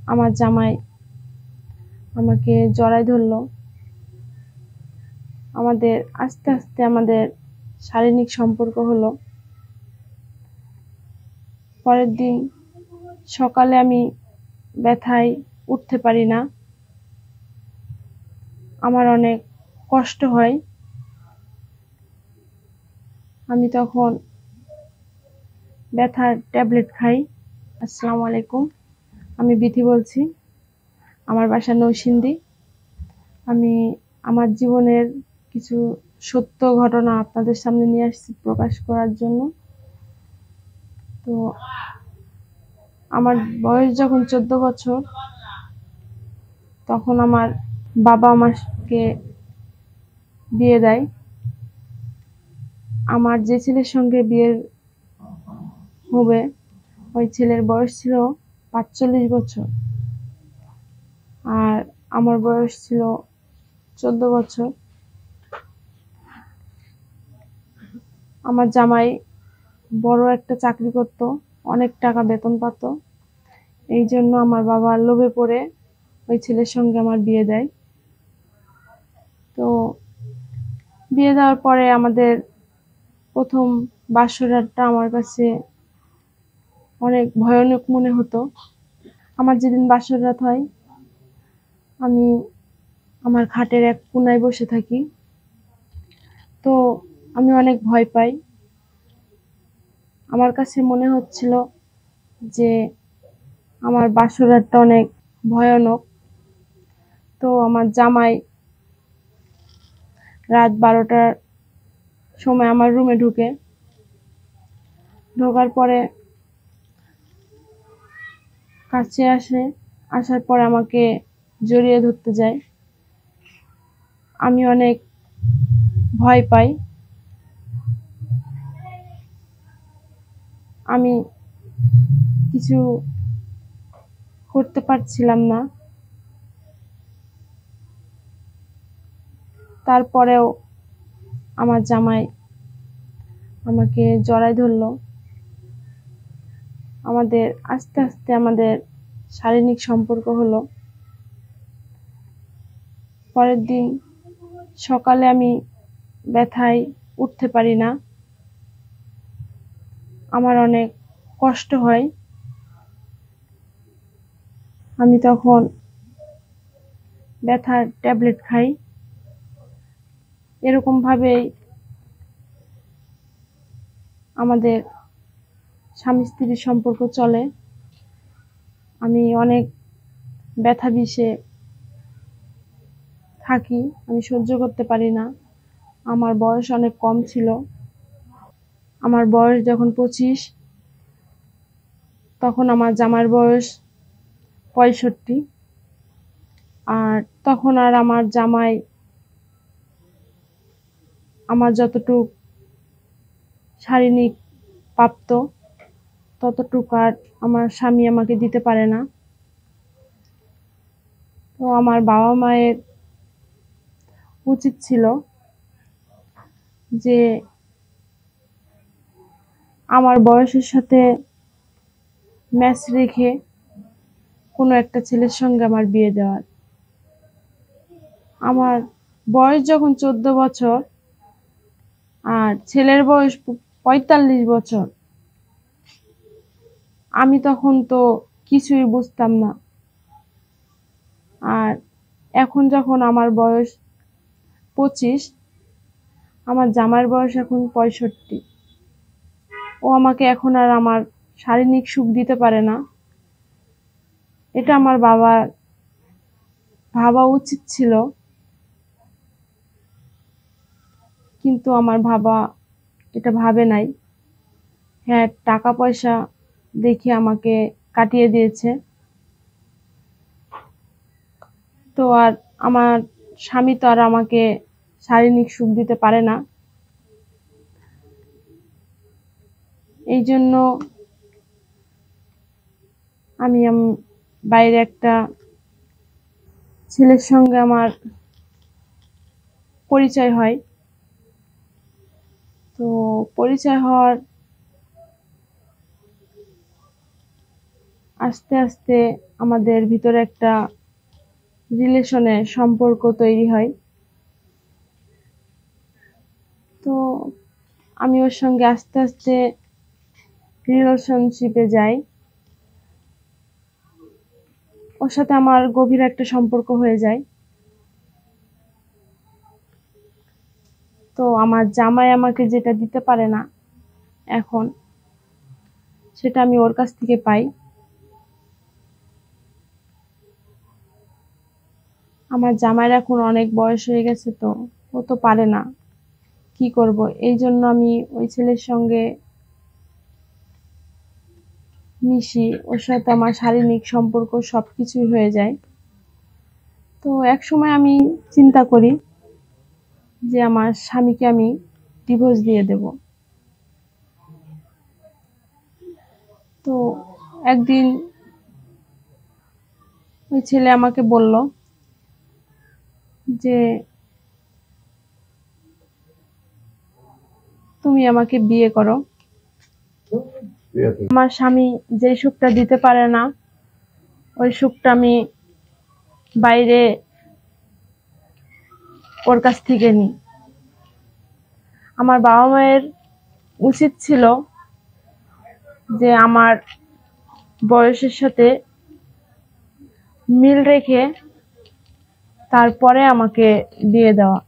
আমার জামাই আমাকে জড়ায় ধরলো। আমাদের আস্তে আস্তে আমাদের শারীরিক সম্পর্ক হলো। পরের দিন সকালে আমি ব্যথায় উঠতে পারি না, আমার অনেক কষ্ট হয়। আমি তখন ব্যথার ট্যাবলেট খাই। আসসালামু আলাইকুম, আমি বিথি বলছি, আমার বাসা নৌসিন্দি। আমি আমার জীবনের কিছু সত্য ঘটনা আপনাদের সামনে নিয়ে আসছি প্রকাশ করার জন্য। তো আমার বয়স যখন 14 বছর, তখন আমার বাবা আমাকে বিয়ে দেয়। আমার যে ছেলের সঙ্গে বিয়ে হবে ওই ছেলের বয়স ছিল 45 বছর, আর আমার বয়স ছিল 14 বছর। আমার জামাই বড় একটা চাকরি করত, অনেক টাকা বেতন পেত। এই জন্য আমার বাবা লোভে পড়ে ওই ছেলের সঙ্গে আমার বিয়ে দেয়। তো বিয়ে দেওয়ার পরে আমাদের প্রথম বাসরাতটা আমার কাছে অনেক ভয়ানক মনে হতো। আমার যেদিন বাসরাত হয়, আমি আমার খাটের এক কোনায় বসে থাকি। তো আমি অনেক ভয় পাই। আমার কাছে মনে হচ্ছিল যে আমার বাসরাতটা অনেক ভয়ানক। তো আমার জামাই রাত 12টার সময় আমার রুমে ঢোকার পরে কাছে আসার পর আমাকে জড়িয়ে ধরতে যায়। আমি অনেক ভয় পাই। আমি কিছু করতে পারছিলাম না। তারপরেও আমার জামাই আমাকে জড়ায় ধরলো। আমাদের আস্তে আস্তে আমাদের শারীরিক সম্পর্ক হলো। পরের দিন সকালে আমি ব্যথায় উঠতে পারি না, আমার অনেক কষ্ট হয়। আমি তখন ব্যথার ট্যাবলেট খাই। এরকম ভাবেই আমাদের স্বামী স্ত্রীর সম্পর্ক চলে। আমি অনেক ব্যথা বিষে থাকি, আমি সহ্য করতে পারি না। আমার বয়স অনেক কম ছিল। আমার বয়স যখন 25, তখন আমার জামাইয়ের বয়স 65। আর তখন আর আমার জামাই আমার যতটুক শারীরিক প্রাপ্ত ততটুকু আর আমার স্বামী আমাকে দিতে পারে না। তো আমার বাবা মায়ের উচিত ছিল যে আমার বয়সের সাথে ম্যাচ রেখে কোনো একটা ছেলের সঙ্গে আমার বিয়ে দেওয়ার। আমার বয়স যখন 14 বছর আর ছেলের বয়স 45 বছর, আমি তখন তো কিছুই বুঝতাম না। আর এখন যখন আমার বয়স 25, আমার জামাইয়ের বয়স এখন 65। ও আমাকে এখন আর আমার শারীরিক সুখ দিতে পারে না। এটা আমার বাবার ভাবা উচিত ছিল, কিন্তু আমার বাবা এটা ভাবে নাই। হ্যাঁ, টাকা পয়সা দেখে আমাকে কাটিয়ে দিয়েছে। তো আর আমার স্বামী তো আর আমাকে শারীরিক সুখ দিতে পারে না। এই জন্য আমি বাইরে একটা ছেলের সঙ্গে আমার পরিচয় হয়। তো পরিচয় হওয়ার আস্তে আস্তে আমাদের ভিতরে একটা রিলেশনের সম্পর্ক তৈরি হয়। তো আমি ওর সঙ্গে আস্তে আস্তে রিলেশনশিপে যাই। ওর সাথে আমার গভীর একটা সম্পর্ক হয়ে যায়। তো আমার জামাই আমাকে যেটা দিতে পারে না এখন, সেটা আমি ওর কাছ থেকে পাই। আমার জামাইয়ের এখন অনেক বয়স হয়ে গেছে, তো ও তো পারে না, কি করব। এই জন্য আমি ওই ছেলের সঙ্গে মিশি, ওর সাথে আমার শারীরিক সম্পর্ক সবকিছুই হয়ে যায়। তো এক সময় আমি চিন্তা করি যে আমার স্বামীকে আমি ডিভোর্স দিয়ে দেব। তো একদিন ওই ছেলে আমাকে বলল যে তুমি আমাকে বিয়ে করো। আমার স্বামী যে সুখটা দিতে পারে না, ওই সুখটা আমি বাইরে ওর কাছ থেকে নিই। আমার বাবা মায়ের উচিত ছিল যে আমার বয়সের সাথে মিল রেখে তারপরে আমাকে বিয়ে দেওয়া।